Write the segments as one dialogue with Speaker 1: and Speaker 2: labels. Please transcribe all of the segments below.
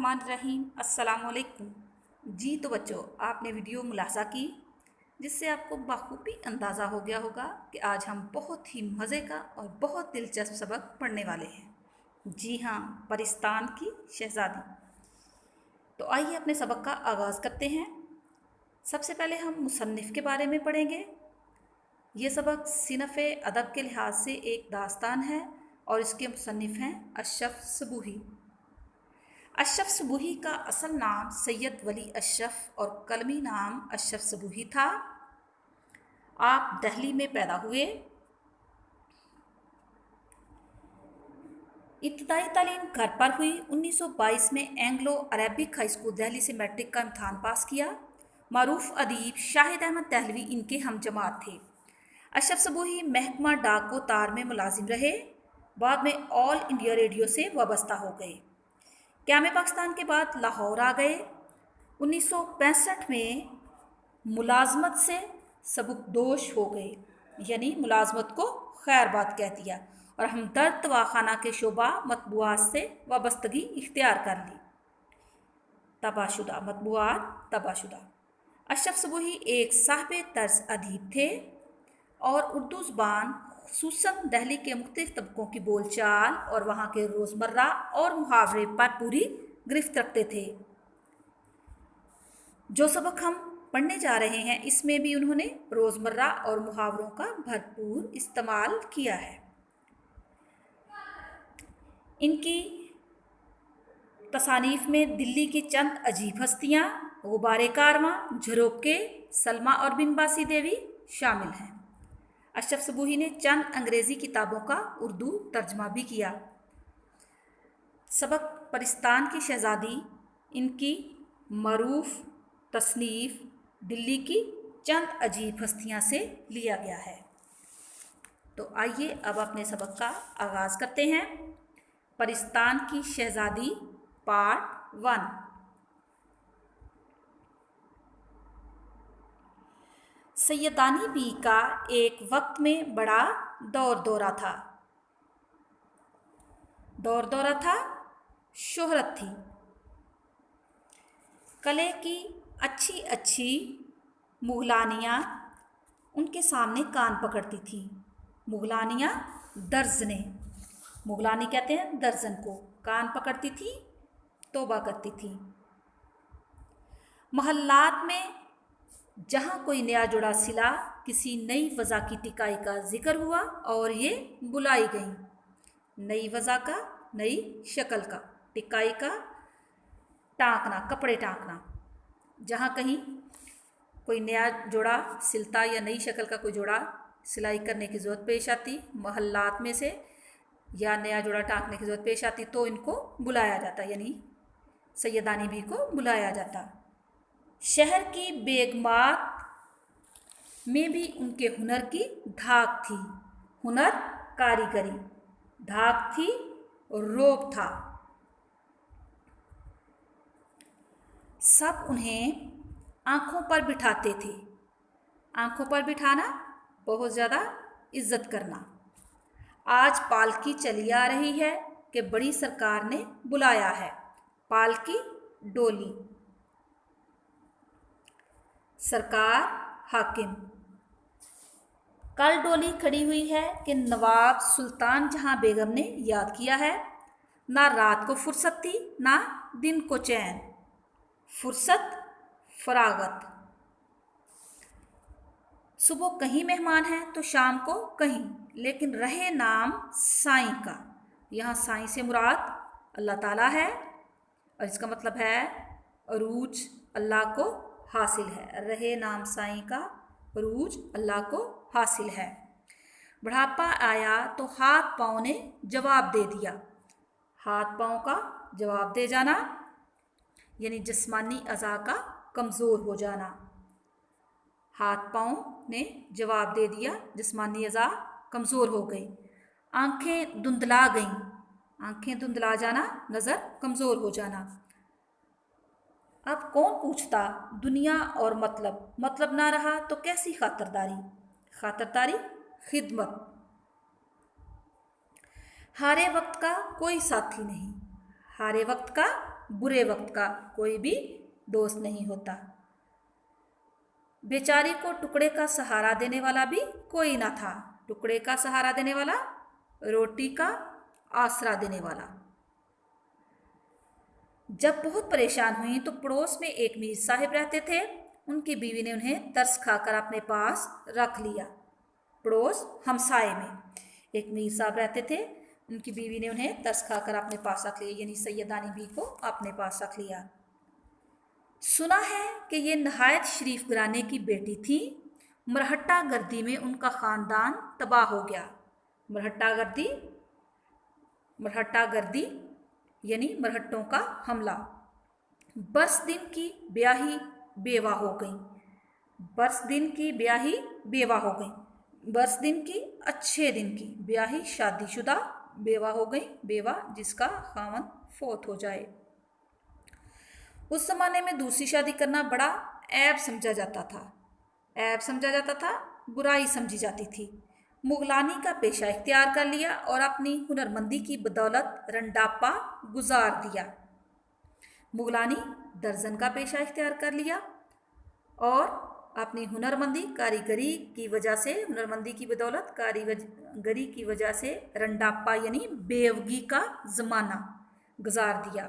Speaker 1: बिस्मिल्लाहिर्रहमानिर्रहीम। अस्सलाम वालेकुम। जी तो बच्चों, आपने वीडियो मुलाहजा की जिससे आपको बखूबी अंदाज़ा हो गया होगा कि आज हम बहुत ही मज़े का और बहुत दिलचस्प सबक पढ़ने वाले हैं। जी हाँ, परिस्तान की शहज़ादी। तो आइए अपने सबक का आगाज़ करते हैं। सबसे पहले हम मुसन्निफ़ के बारे में पढ़ेंगे। ये सबक सिनफ़ अदब के लिहाज से एक दास्तान है और इसके मुसन्निफ़ हैं अशरफ सबूही। अशरफ सबूही का असल नाम सैयद वली अशरफ और कलमी नाम अशरफ सबूही था। आप दिल्ली में पैदा हुए। इब्तदाई तालीम घर पर हुई। 1922 में Anglo Arabic high school Delhi से मैट्रिक का इम्तहान पास किया। मारूफ अदीब शाहिद अहमद दहलवी इनके हम जमात थे। अशरफ सबूही महकमा डाक व तार में मुलाजिम रहे। बाद में ऑल इंडिया रेडियो से वाबस्ता हो गए। क़याम पाकिस्तान के बाद लाहौर आ गए। 1965 में मुलाजमत से सबकदोश हो गए, यानी मुलाजमत को खैरबाद कह दिया और हमदर्द तवाखाना के शोबा मतबूआत से वाबस्तगी इख्तियार कर ली। तबाशुदा मतबूआत तबाशुदा। अशरफ सबूही एक साहिब तर्ज अदीब थे और उर्दू ज़बान खुसूसन दिल्ली के मुख्तलिफ तबकों की बोलचाल और वहाँ के रोज़मर्रा और मुहावरे पर पूरी गिरफ्त रखते थे। जो सबक हम पढ़ने जा रहे हैं इसमें भी उन्होंने रोज़मर्रा और मुहावरों का भरपूर इस्तेमाल किया है। इनकी तसानीफ़ में दिल्ली की चंद अजीब हस्तियाँ, गुबारे कारवां, झरोके, सलमा और बिनबासी देवी शामिल हैं। अशरफ सबूही ने चंद अंग्रेज़ी किताबों का उर्दू तर्जमा भी किया। सबक परिस्तान की शहज़ादी इनकी मरूफ तसनीफ़ दिल्ली की चंद अजीब हस्तियाँ से लिया गया है। तो आइए अब अपने सबक का आगाज़ करते हैं। परिस्तान की शहज़ादी पार्ट 1। सैयदानी बी का एक वक्त में बड़ा दौर दौरा था, शोहरत थी। कले की अच्छी अच्छी मुगलानियाँ उनके सामने कान पकड़ती थीं। मुगलानियाँ दर्जने, मुगलानी कहते हैं दर्जन को, कान पकड़ती थी, तौबा करती थी। महल्लात में जहाँ कोई नया जुड़ा सिला, किसी नई वज़ा की टिकाई का जिक्र हुआ और ये बुलाई गई। नई वज़ा का, नई शक्ल का, टिकाई का, टाँकना, कपड़े टाँकना। जहाँ कहीं कोई नया जोड़ा सिलता या नई शक्ल का कोई जोड़ा सिलाई करने की ज़रूरत पेश आती महल्लात में से, या नया जोड़ा टाँकने की ज़रूरत पेश आती तो इनको बुलाया जाता, यानी सैयदानी भी को बुलाया जाता। शहर की बेगमात में भी उनके हुनर की धाक थी। हुनर कारीगरी, धाक थी, रोब था। सब उन्हें आँखों पर बिठाते थे। आँखों पर बिठाना, बहुत ज़्यादा इज्जत करना। आज पालकी चली आ रही है कि बड़ी सरकार ने बुलाया है। पालकी डोली, सरकार हाकिम। कल डोली खड़ी हुई है कि नवाब सुल्तान जहाँ बेगम ने याद किया है। ना रात को फुर्सत थी, ना दिन को चैन। फुर्सत, फरागत। सुबह कहीं मेहमान हैं तो शाम को कहीं, लेकिन रहे नाम साईं का। यहाँ साईं से मुराद अल्लाह ताला है और इसका मतलब है अरूज अल्लाह को हासिल है। रहे नाम साईं का, अरूज अल्लाह को हासिल है। बुढ़ापा आया तो हाथ पाँव ने जवाब दे दिया। हाथ पाँव का जवाब दे जाना, यानी जिस्मानी अज़ा का कमज़ोर हो जाना। हाथ पाँव ने जवाब दे दिया, जिस्मानी अज़ा कमज़ोर हो गई। आँखें धुंधला गईं, आँखें धुंधला जाना, नज़र कमज़ोर हो जाना। अब कौन पूछता दुनिया और मतलब ना रहा तो कैसी खातरदारी। खातरदारी, खिदमत। हारे वक्त का कोई साथी नहीं, हारे वक्त का बुरे वक्त का कोई भी दोस्त नहीं होता। बेचारी को टुकड़े का सहारा देने वाला भी कोई ना था। टुकड़े का सहारा देने वाला, रोटी का आसरा देने वाला। जब बहुत परेशान हुई तो पड़ोस में एक मीर साहिब रहते थे। उनकी बीवी ने उन्हें तरस खाकर अपने पास रख लिया। पड़ोस हमसाए में एक मीर साहब रहते थे। उनकी बीवी ने उन्हें तरस खाकर अपने पास रख लिया, यानी सैयदानी बी को अपने पास रख लिया। सुना है कि ये नहायत शरीफ घराने की बेटी थी। मरहट्टा गर्दी में उनका ख़ानदान तबाह हो गया। मरहट्टा गर्दी यानी मरहट्टों का हमला। बरस दिन की ब्याही बेवा हो गई। बरस दिन की ब्याही बेवा हो गई। बरस दिन की अच्छे दिन की, ब्याही शादीशुदा, बेवा हो गई बेवा जिसका खामन फोत हो जाए। उस ज़माने में दूसरी शादी करना बड़ा ऐब समझा जाता था। ऐब समझा जाता था, बुराई समझी जाती थी। मुगलानी का पेशा इख्तियार कर लिया और अपनी हुनरमंदी की बदौलत रंडापा गुजार दिया। मुगलानी दर्जन का पेशा इख्तियार कर लिया और अपनी हुनरमंदी कारीगरी की वजह से, हुनरमंदी की बदौलत कारीगरी की वजह से रंडापा यानी बेवगी का ज़माना गुजार दिया।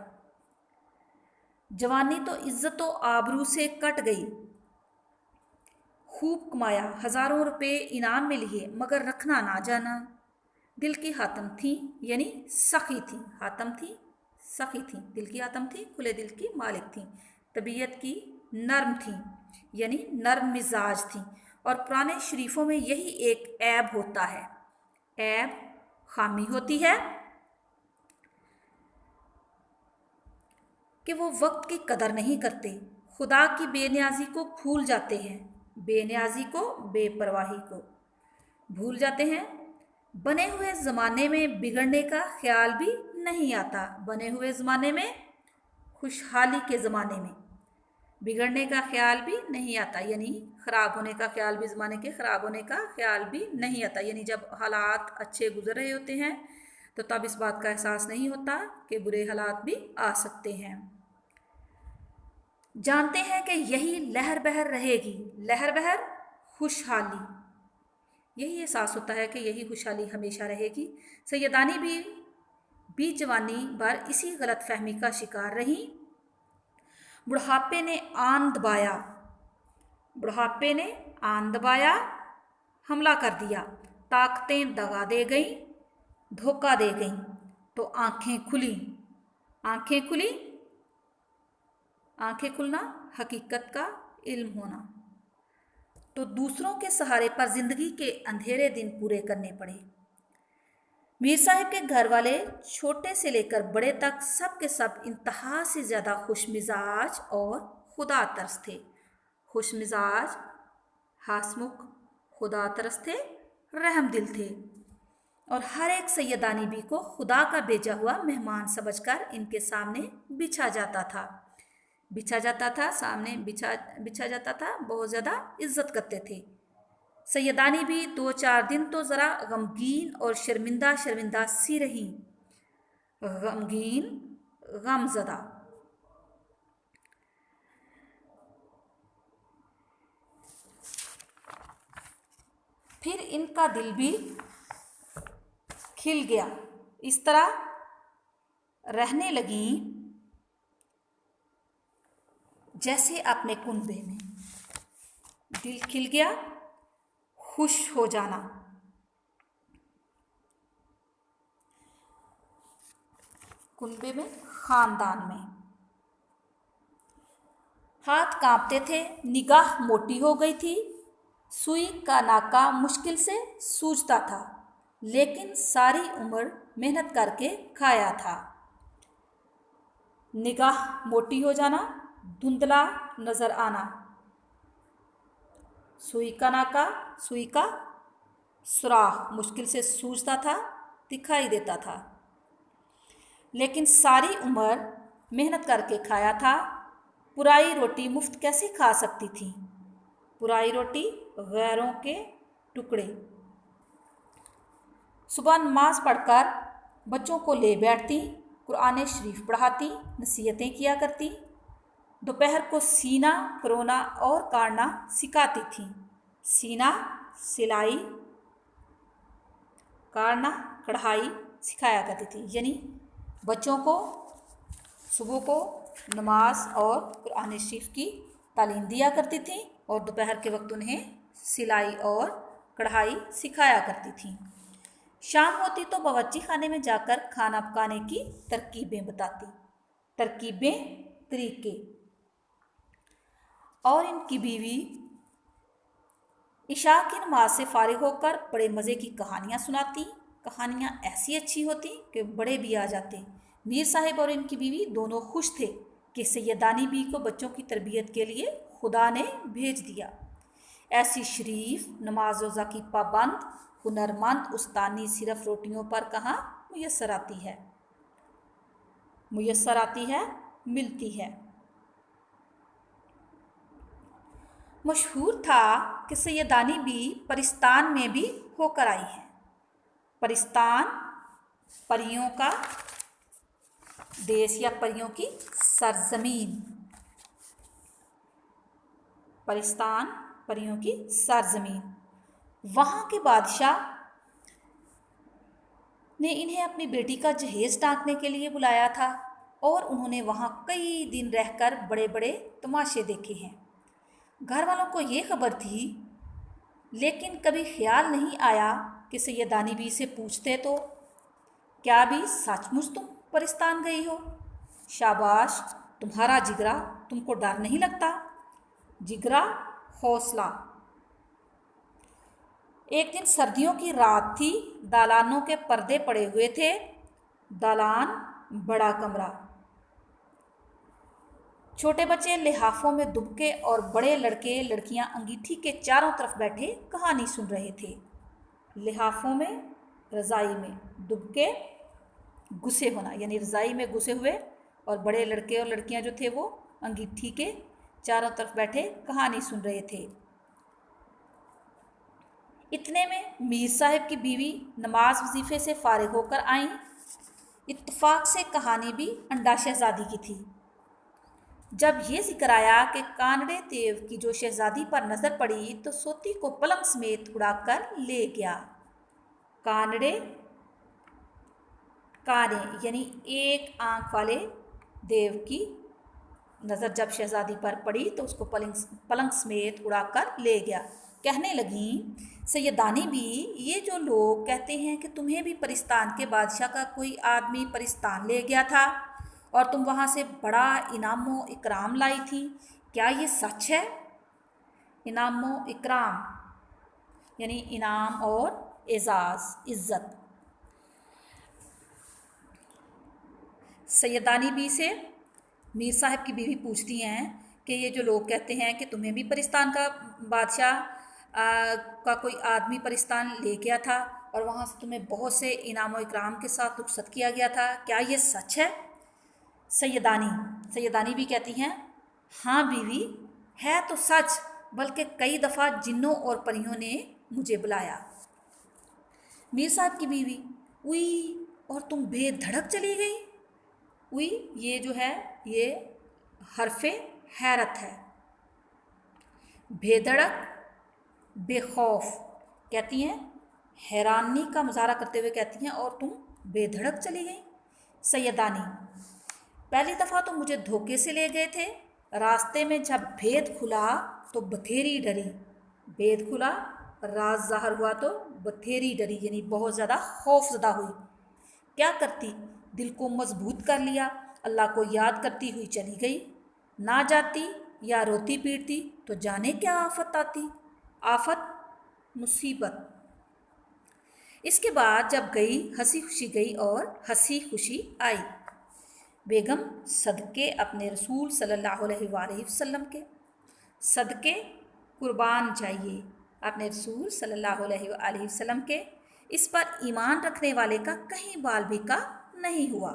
Speaker 1: जवानी तो इज्जत व आबरू से कट गई। खूब कमाया, हज़ारों रुपए इनाम में लिए, मगर रखना ना जाना। दिल की हातम थी यानी सखी थी। हातम थी, सखी थी। दिल की हातम थी, खुले दिल की मालिक थी। तबीयत की नर्म थी यानी नर्म मिजाज थी। और पुराने शरीफों में यही एक ऐब होता है। ऐब खामी होती है कि वो वक्त की कदर नहीं करते, खुदा की बेनियाजी को भूल जाते हैं। बेनियाजी को, बेपरवाही को भूल जाते हैं। बने हुए ज़माने में बिगड़ने का ख्याल भी नहीं आता। बने हुए ज़माने में, खुशहाली के ज़माने में बिगड़ने का ख्याल भी नहीं आता, यानी ख़राब होने का ख्याल भी, ज़माने के ख़राब होने का ख्याल भी नहीं आता। यानी जब हालात अच्छे गुजर रहे होते हैं तो तब इस बात का एहसास नहीं होता कि बुरे हालात भी आ सकते हैं। जानते हैं कि यही लहर बहर रहेगी। लहर बहर खुशहाली, यही एहसास होता है कि यही खुशहाली हमेशा रहेगी। सैयदानी भी जवानी भर इसी गलत फहमी का शिकार रही। बुढ़ापे ने आन दबाया, बुढ़ापे ने आन दबाया, हमला कर दिया। ताकतें दगा दे गईं, धोखा दे गईं तो आंखें खुली। आंखें खुली, आंखें खुलना हकीकत का इल्म होना। तो दूसरों के सहारे पर जिंदगी के अंधेरे दिन पूरे करने पड़े। मीर साहिब के घर वाले छोटे से लेकर बड़े तक सब के सब इंतहा से ज़्यादा खुश मिजाज और खुदा तरस थे। खुश मिजाज, हासमुख, खुदा तरस थे, रहम दिल थे और हर एक सैयदानी बी को खुदा का भेजा हुआ मेहमान समझकर इनके सामने बिछा जाता था। बिछा जाता था, सामने बिछा जाता था, बहुत ज़्यादा इज्जत करते थे। सैयदानी भी 2-4 दिन तो ज़रा गमगीन और शर्मिंदा सी रही। गमगीन, गमज़दा। फिर इनका दिल भी खिल गया। इस तरह रहने लगी जैसे अपने कुनबे में। दिल खिल गया, खुश हो जाना। कुनबे में, खानदान में। हाथ कांपते थे, निगाह मोटी हो गई थी, सुई का नाका मुश्किल से सूझता था, लेकिन सारी उम्र मेहनत करके खाया था। निगाह मोटी हो जाना, धुंधला नजर आना। सुई का नाका, सुई का सुराख मुश्किल से सूझता था, दिखाई देता था, लेकिन सारी उम्र मेहनत करके खाया था। पुराई रोटी मुफ्त कैसे खा सकती थी? पुराई रोटी, गैरों के टुकड़े। सुबह नमाज पढ़कर बच्चों को ले बैठती, قرآن شریف پڑھاتی، نصیحتیں کیا کرتی۔ دوپہر کو سینا پرونا اور کاٹنا سکھاتی تھیں۔ سینا سلائی، کاٹنا کڑھائی سکھایا کرتی تھی، یعنی بچوں کو صبح کو نماز اور قرآن شریف کی تعلیم دیا کرتی تھیں اور دوپہر کے وقت انہیں سلائی اور کڑھائی سکھایا کرتی تھیں۔ شام ہوتی تو باورچی خانے میں جا کر کھانا پکانے کی ترکیبیں بتاتی، ترکیبیں طریقے، اور ان کی بیوی عشاء کی نماز سے فارغ ہو کر بڑے مزے کی کہانیاں سناتی۔ کہانیاں ایسی اچھی ہوتی کہ بڑے بھی آ جاتے۔ میر صاحب اور ان کی بیوی دونوں خوش تھے کہ سیدانی بی کو بچوں کی تربیت کے لیے خدا نے بھیج دیا۔ ایسی شریف، نماز روزہ کی پابند، ہنرمند استانی صرف روٹیوں پر کہاں میسر آتی ہے، ملتی ہے۔ مشہور تھا کہ سیدانی بی پرستان میں بھی ہو کر آئی ہیں۔ پرستان پریوں کا دیس یا پریوں کی سرزمین، پرستان پریوں کی سرزمین۔ وہاں کے بادشاہ نے انہیں اپنی بیٹی کا جہیز ڈھانکنے کے لیے بلایا تھا اور انہوں نے وہاں کئی دن رہ کر بڑے بڑے تماشے دیکھے ہیں۔ گھر والوں کو یہ خبر تھی، لیکن کبھی خیال نہیں آیا کہ سیدانی بی سے پوچھتے تو کیا بھی سچ مچ تم پرستان گئی ہو؟ شاباش تمہارا جگرا، تم کو ڈر نہیں لگتا؟ جگرا، حوصلہ۔ ایک دن سردیوں کی رات تھی، دالانوں کے پردے پڑے ہوئے تھے۔ دالان بڑا کمرہ، چھوٹے بچے لحافوں میں دبکے اور بڑے لڑکے لڑکیاں انگیٹھی کے چاروں طرف بیٹھے کہانی سن رہے تھے۔ لحافوں میں، رضائی میں دبکے، گھسے ہونا یعنی رضائی میں گھسے ہوئے، اور بڑے لڑکے اور لڑکیاں جو تھے وہ انگیٹھی کے چاروں طرف بیٹھے کہانی سن رہے تھے۔ اتنے میں میر صاحب کی بیوی نماز وظیفے سے فارغ ہو کر آئیں۔ اتفاق سے کہانی بھی انڈا شہزادی کی تھی۔ جب یہ ذکر آیا کہ کانڑے دیو کی جو شہزادی پر نظر پڑی تو سوتی کو پلنگ سمیت اڑا کر لے گیا۔ کانڑے، کانے یعنی ایک آنکھ والے دیو کی نظر جب شہزادی پر پڑی تو اس کو پلنگ سمیت اڑا کر لے گیا۔ کہنے لگیں، سیدانی بھی یہ جو لوگ کہتے ہیں کہ تمہیں بھی پرستان کے بادشاہ کا کوئی آدمی پرستان لے گیا تھا اور تم وہاں سے بڑا انعام و اکرام لائی تھی، کیا یہ سچ ہے؟ انعام و اکرام یعنی انعام اور اعزاز، عزت۔ سیدانی بی سے میر صاحب کی بیوی پوچھتی ہیں کہ یہ جو لوگ کہتے ہیں کہ تمہیں بھی پرستان کا بادشاہ کا کوئی آدمی پرستان لے گیا تھا اور وہاں سے تمہیں بہت سے انعام و اکرام کے ساتھ رخصت کیا گیا تھا، کیا یہ سچ ہے؟ سیدانی بھی کہتی ہیں، ہاں بیوی، ہے تو سچ، بلکہ کئی دفعہ جنوں اور پریوں نے مجھے بلایا۔ میر صاحب کی بیوی، اوئی، اور تم بے دھڑک چلی گئی؟ اوئی یہ جو ہے یہ حرف حیرت ہے۔ بے دھڑک، بے خوف، کہتی ہیں حیرانی کا مظاہرہ کرتے ہوئے کہتی ہیں، اور تم بے دھڑک چلی گئی؟ سیدانی، پہلی دفعہ تو مجھے دھوکے سے لے گئے تھے، راستے میں جب بھید کھلا تو بتھیری ڈری۔ بھید کھلا، راز ظاہر ہوا تو بتھیری ڈری یعنی بہت زیادہ خوف زدہ ہوئی۔ کیا کرتی، دل کو مضبوط کر لیا، اللہ کو یاد کرتی ہوئی چلی گئی۔ نہ جاتی یا روتی پیٹتی تو جانے کیا آفت آتی، آفت، مصیبت۔ اس کے بعد جب گئی، ہنسی خوشی گئی اور ہنسی خوشی آئی۔ بیگم صدقے اپنے رسول صلی اللہ علیہ وآلہ وسلم کے، صدقے قربان جائیے اپنے رسول صلی اللہ علیہ وآلہ وسلم کے، اس پر ایمان رکھنے والے کا کہیں بال بھی کا نہیں ہوا۔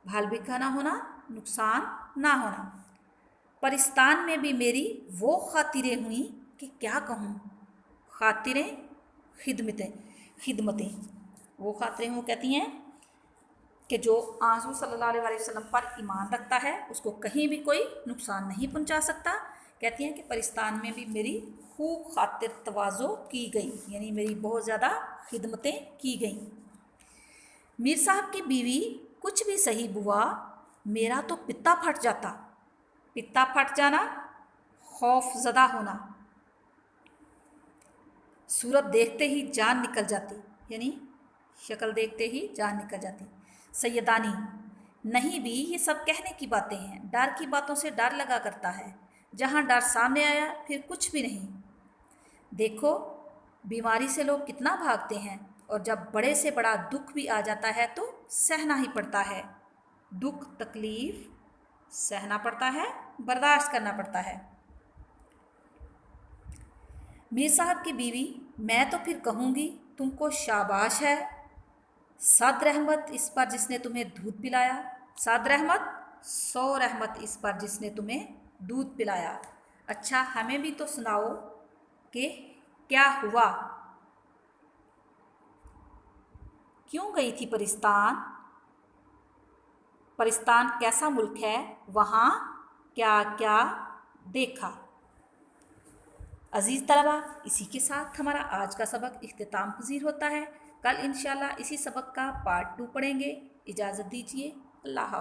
Speaker 1: بال بھی کا نہ ہونا، نقصان نہ ہونا۔ پرستان میں بھی میری وہ خاطریں ہوئیں کہ کیا کہوں، خاطریں، خدمتیں، وہ خاطریں وہ کہتی ہیں کہ جو حضور صلی اللہ علیہ وسلم پر ایمان رکھتا ہے اس کو کہیں بھی کوئی نقصان نہیں پہنچا سکتا۔ کہتی ہیں کہ پرستان میں بھی میری خوب خاطر تواضع کی گئی، یعنی میری بہت زیادہ خدمتیں کی گئیں۔ میر صاحب کی بیوی: کچھ بھی صحیح بوا، میرا تو پتا پھٹ جاتا۔ پتا پھٹ جانا، خوف زدہ ہونا، صورت دیکھتے ہی جان نکل جاتی، یعنی شکل دیکھتے ہی جان نکل جاتی۔ سیدانی: نہیں بھی، یہ سب کہنے کی باتیں ہیں، ڈر کی باتوں سے ڈر لگا کرتا ہے، جہاں ڈر سامنے آیا پھر کچھ بھی نہیں۔ دیکھو بیماری سے لوگ کتنا بھاگتے ہیں، اور جب بڑے سے بڑا دکھ بھی آ جاتا ہے تو سہنا ہی پڑتا ہے۔ دکھ تکلیف سہنا پڑتا ہے، برداشت کرنا پڑتا ہے۔ میر صاحب کی بیوی: میں تو پھر کہوں گی تم کو شاباش ہے، صد رحمت اس پر جس نے تمہیں دودھ پلایا، صد رحمت، 100 رحمت اس پر جس نے تمہیں دودھ پلایا۔ اچھا ہمیں بھی تو سناؤ کہ کیا ہوا، کیوں گئی تھی پرستان؟ پرستان کیسا ملک ہے، وہاں کیا کیا دیکھا؟ عزیز طلبہ، اسی کے ساتھ ہمارا آج کا سبق اختتام پذیر ہوتا ہے۔ کل انشاءاللہ اسی سبق کا پارٹ 2 پڑھیں گے۔ اجازت دیجیے، اللہ حافظ۔